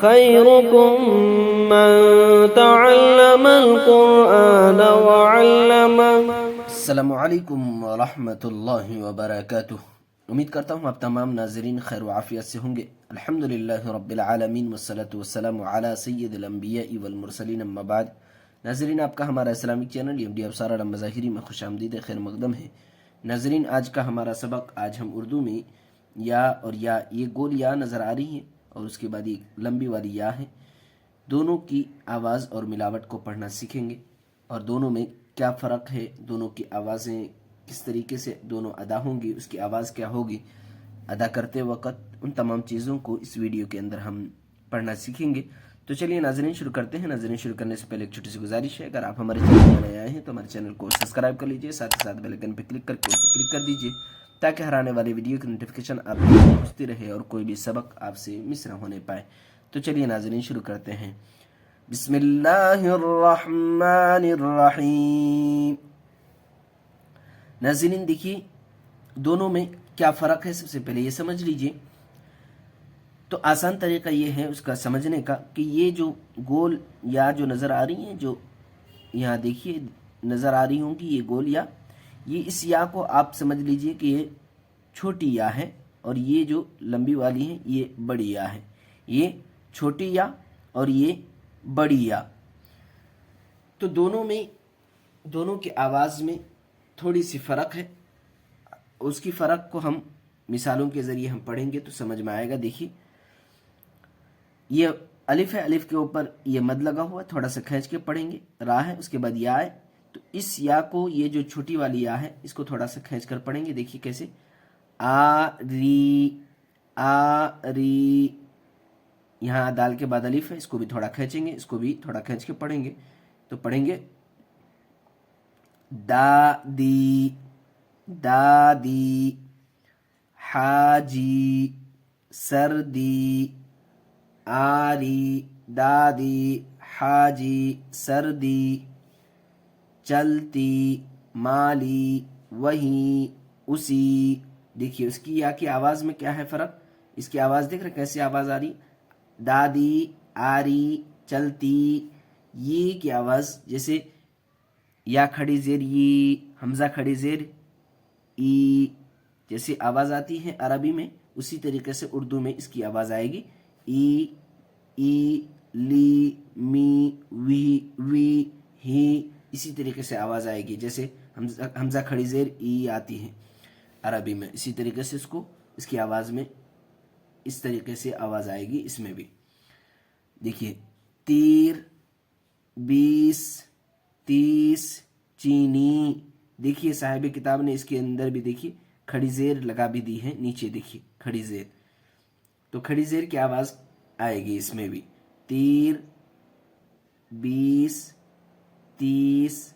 خيركم من تعلم القرآن وعلمه۔ السلام علیکم ورحمۃ اللہ وبرکاتہ۔ امید کرتا ہوں آپ تمام ناظرین خیر و عافیت سے ہوں گے۔ الحمدللہ رب العالمین والصلاة والسلام علی سید الانبیاء والمرسلین، اما بعد۔ ناظرین، آپ کا ہمارا اسلامک چینل MD ابصار علم ظاہری میں خوش آمدید خیر مقدم ہے۔ ناظرین، آج کا ہمارا سبق، آج ہم اردو میں یا اور یا، یہ گول یا نظر آ رہی ہیں اور اس کے بعد ایک لمبی والی یا ہے، دونوں کی آواز اور ملاوٹ کو پڑھنا سیکھیں گے، اور دونوں میں کیا فرق ہے، دونوں کی آوازیں کس طریقے سے دونوں ادا ہوں گی، اس کی آواز کیا ہوگی ادا کرتے وقت، ان تمام چیزوں کو اس ویڈیو کے اندر ہم پڑھنا سیکھیں گے۔ تو چلیے ناظرین شروع کرتے ہیں۔ ناظرین، شروع کرنے سے پہلے ایک چھوٹی سی گزارش ہے، اگر آپ ہمارے چینل میں نئے آئے ہیں تو ہمارے چینل کو سبسکرائب کر لیجئے، ساتھ ہی ساتھ بیل آئیکن پہ کلک کر کے کلک کر دیجئے تاکہ ہر آنے والی ویڈیو کی نوٹیفیکیشن آپ کو پہنچتی رہے اور کوئی بھی سبق آپ سے مس نہ ہونے پائے۔ تو چلیے ناظرین شروع کرتے ہیں۔ بسم اللہ الرحمن الرحیم۔ ناظرین دیکھیے، دونوں میں کیا فرق ہے، سب سے پہلے یہ سمجھ لیجئے۔ تو آسان طریقہ یہ ہے اس کا سمجھنے کا کہ یہ جو گول یا جو نظر آ رہی ہیں، جو یہاں دیکھیے نظر آ رہی ہوں گی، یہ گول یا، یہ اس یا کو آپ سمجھ لیجئے کہ یہ چھوٹی یا ہے، اور یہ جو لمبی والی ہے یہ بڑی یا ہے۔ یہ چھوٹی یا اور یہ بڑی یا، تو دونوں کی آواز میں تھوڑی سی فرق ہے۔ اس کی فرق کو ہم مثالوں کے ذریعے ہم پڑھیں گے تو سمجھ میں آئے گا۔ دیکھیے، یہ الف ہے، الف کے اوپر یہ مد لگا ہوا ہے، تھوڑا سا کھینچ کے پڑھیں گے، را ہے، اس کے بعد یا ہے، تو اس یا کو، یہ جو چھوٹی والی یا ہے، اس کو تھوڑا سا کھینچ کر پڑھیں گے۔ دیکھیے کیسے، آ ری، یہاں دال کے بعد الف ہے، اس کو بھی تھوڑا کھینچیں گے، اس کو بھی تھوڑا کھینچ کے پڑھیں گے، تو پڑھیں گے دادی، حاجی، سردی، آری، دادی، حاجی، سردی، چلتی، مالی، وہیں، اسی۔ دیکھیے اس کی یا کی آواز میں کیا ہے فرق، اس کی آواز دیکھ رہے کیسے آواز آ رہی، دادی، آری، چلتی، یہ کی آواز جیسے یا کھڑی زیر ی، حمزہ کھڑی زیر ای، جیسے آواز آتی ہے عربی میں، اسی طریقے سے اردو میں اس کی آواز آئے گی، ای، لی، می، وی، ہی، اسی طریقے سے آواز آئے گی، جیسے حمزہ کھڑی زیر ای آتی ہے عربی میں، اسی طریقے سے اس کی آواز میں اس طریقے سے آواز آئے گی اس میں بھی۔ دیکھیے، تیر، 20، 30، چینی۔ دیکھیے صاحب کتاب نے اس کے اندر بھی دیکھیے کھڑی زیر لگا بھی دی ہے، نیچے دیکھیے کھڑی زیر، تو کھڑی زیر کی آواز آئے گی اس میں بھی۔ تیر، 20، 30،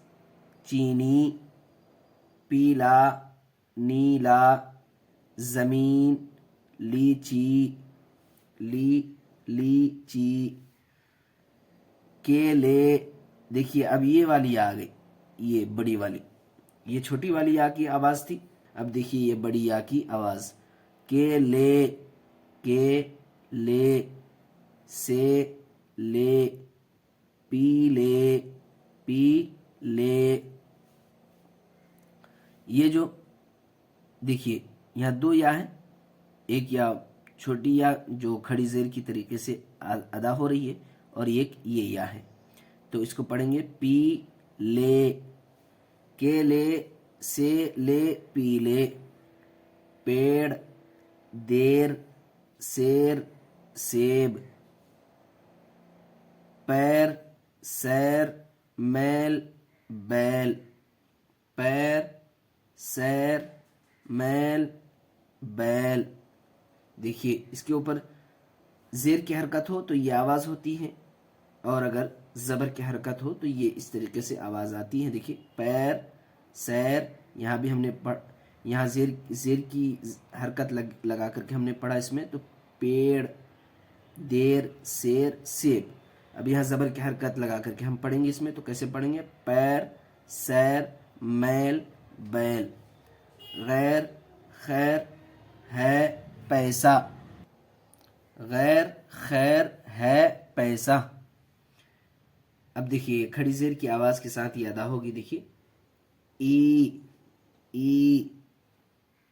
چینی، پیلا، نیلا، زمین، لیچی، لیچی، کیلے۔ دیکھیے اب یہ والی آ گئی، یہ بڑی والی، یہ چھوٹی والی یا کی آواز تھی، اب دیکھیے یہ بڑی یا کی آواز، کیلے، سے لے، پیلے، یہ جو دیکھیے یہاں دو یا ہیں، ایک یا چھوٹی یا جو کھڑی زیر کی طریقے سے ادا ہو رہی ہے، اور ایک یہ یا ہے، تو اس کو پڑھیں گے پی لے، کیلے، سے لے، پیلے، پیڑ، دیر، سیر، سیب، پیر، سیر، میل، بیل، پیر، سیر، میل، بیل۔ دیکھیے اس کے اوپر زیر کی حرکت ہو تو یہ آواز ہوتی ہے، اور اگر زبر کی حرکت ہو تو یہ اس طریقے سے آواز آتی ہے۔ دیکھیے پیر، سیر، یہاں بھی ہم نے یہاں زیر کی حرکت لگا کر کے ہم نے پڑھا اس میں، تو پیڑ، دیر، سیر، سیب۔ اب یہاں زبر کی حرکت لگا کر کے ہم پڑھیں گے اس میں، تو کیسے پڑھیں گے، پیر، سیر، میل، بیل، غیر، خیر، ہے، پیسہ، غیر، خیر، ہے پیسہ. اب دیکھیے کھڑی زیر کی آواز کے ساتھ یہ ادا ہوگی. دیکھیے ای ای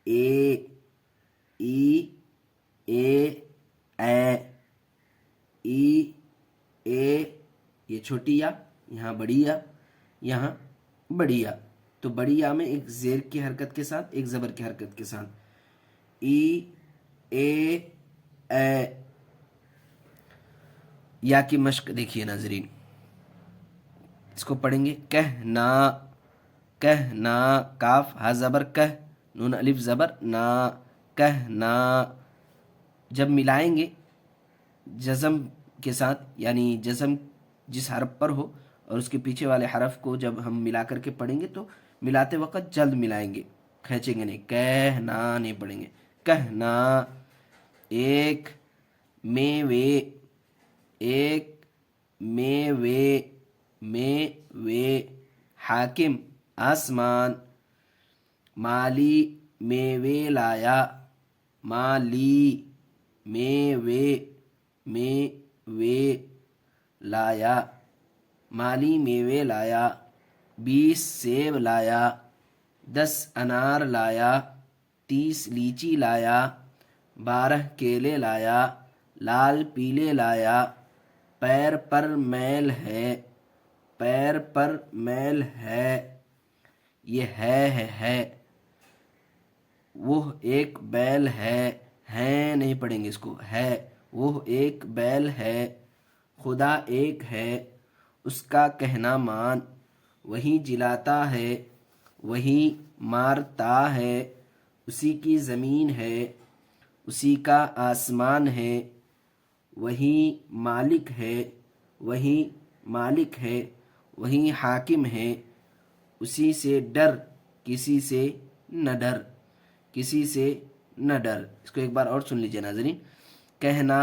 اے ای اے ای اے، یہ چھوٹی یا، یہاں بڑی یا، یہاں بڑی یا. تو بڑی یا میں ایک زیر کی حرکت کے ساتھ، ایک زبر کی حرکت کے ساتھ. ای اے یا کی مشق دیکھیے ناظرین، اس کو پڑھیں گے کہنا کہنا، کاف ہا زبر کہ، نون الف زبر نا، کہنا. جب ملائیں گے جزم کے ساتھ، یعنی جزم جس حرف پر ہو اور اس کے پیچھے والے حرف کو جب ہم ملا کر کے پڑھیں گے تو ملاتے وقت جلد ملائیں گے، کھینچیں گے نہیں. کہنا نہیں پڑھیں گے، کہنا. ایک میوے، ایک میوے، میوے. حاکم آسمان. مالی میوے لایا، مالی میوے، میوے لایا، مالی میوے لایا. 20 سیب لایا، 10 انار لایا، 30 لیچی لایا، 12 کیلے لایا، لال پیلے لایا. پیر پر میل ہے، پیر پر میل ہے، یہ ہے. وہ ایک بیل ہے نہیں پڑھیں گے اس کو، ہے. وہ ایک بیل ہے. خدا ایک ہے، اس کا کہنا مان. وہی جلاتا ہے، وہی مارتا ہے. اسی کی زمین ہے، اسی کا آسمان ہے. وہی مالک ہے، وہی مالک ہے. وہی حاکم ہے. اسی سے ڈر، کسی سے نہ ڈر، کسی سے نہ ڈر. اس کو ایک بار اور سن لیجیے ناظرین. کہنا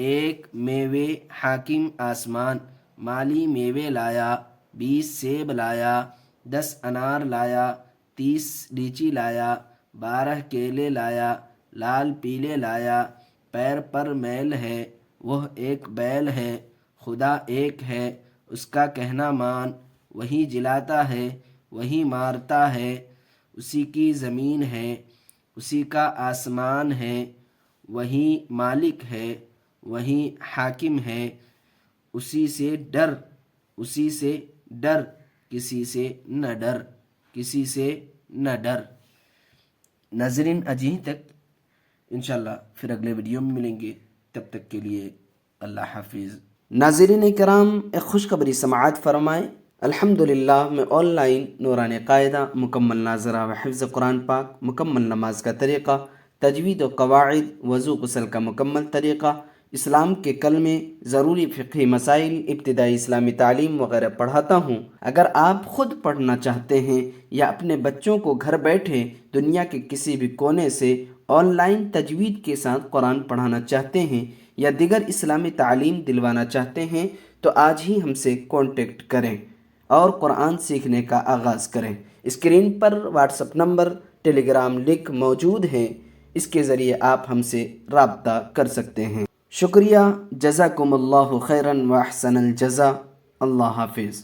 ایک میوے حاکم آسمان، مالی میوے لایا، 20 سیب لایا، 10 انار لایا، 30 لیچی لایا، 12 کیلے لایا، لال پیلے لایا. پیر پر میل ہے، وہ ایک بیل ہے. خدا ایک ہے، اس کا کہنا مان. وہی جلاتا ہے، وہی مارتا ہے. اسی کی زمین ہے، اسی کا آسمان ہے. وہی مالک ہے، وہی حاکم ہے. اسی سے ڈر، اسی سے ڈر، کسی سے نہ ڈر، کسی سے نہ ڈر. ناظرین اجی تک انشاءاللہ پھر اگلے ویڈیو میں ملیں گے. تب تک کے لیے اللہ حافظ. ناظرین کرام ایک خوشخبری سماعت فرمائیں. الحمدللہ میں آن لائن نورانی قاعدہ، مکمل ناظرہ و حفظ قرآن پاک، مکمل نماز کا طریقہ، تجوید و قواعد، وضو غسل کا مکمل طریقہ، اسلام کے کلمے، ضروری فقہی مسائل، ابتدائی اسلامی تعلیم وغیرہ پڑھاتا ہوں. اگر آپ خود پڑھنا چاہتے ہیں یا اپنے بچوں کو گھر بیٹھے دنیا کے کسی بھی کونے سے آن لائن تجوید کے ساتھ قرآن پڑھانا چاہتے ہیں یا دیگر اسلامی تعلیم دلوانا چاہتے ہیں تو آج ہی ہم سے کانٹیکٹ کریں اور قرآن سیکھنے کا آغاز کریں. اسکرین پر واٹس اپ نمبر، ٹیلی گرام لنک موجود ہیں، اس کے ذریعے آپ ہم سے رابطہ کر سکتے ہیں. شکریہ. جزاکم اللہ خیراً و احسن الجزا. اللہ حافظ.